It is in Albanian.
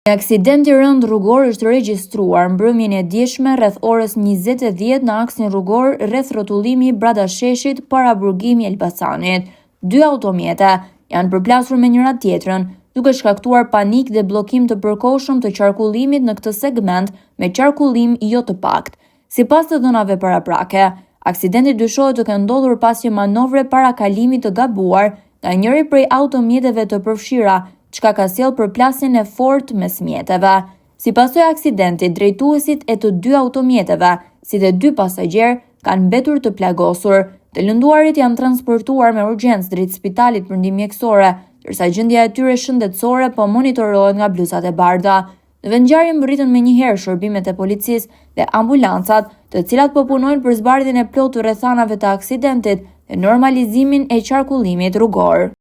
Një aksident i rënd rrugor është regjistruar mbrëmjen e djeshme rreth orës 20:10 në aksin rrugor rreth rrotullimi brada sheshit para burgimi Elbasanit. 2 automjete janë përplasur me njëra tjetrën, duke shkaktuar panik dhe bllokim të përkohshëm të qarkullimit në këtë segment me qarkullim jo të pakt. Sipas të dhënave paraprake, aksidenti dyshohet të ketë ndodhur pas një manovre parakalimit të gabuar nga njëri prej automjeteve të përfshira, çka ka sjellë përplasjen e fortë mes mjeteve. Sipas të aksidentit, drejtuesit e të 2 automjeteve, si dhe 2 pasagjerë, kanë mbetur të plagosur. Të lënduarit janë transportuar me urgjencë drejt spitalit për ndihmë mjekësore, ndërsa gjendja e tyre shëndetësore po monitorohet nga bluzat e bardha. Në vendngjarje mbërritën menjëherë shërbimet e policisë dhe ambulancat, të cilat po punojnë për zbardhjen e plotë të rrethanave të aksidentit dhe normalizimin e qarkullimit rrugor.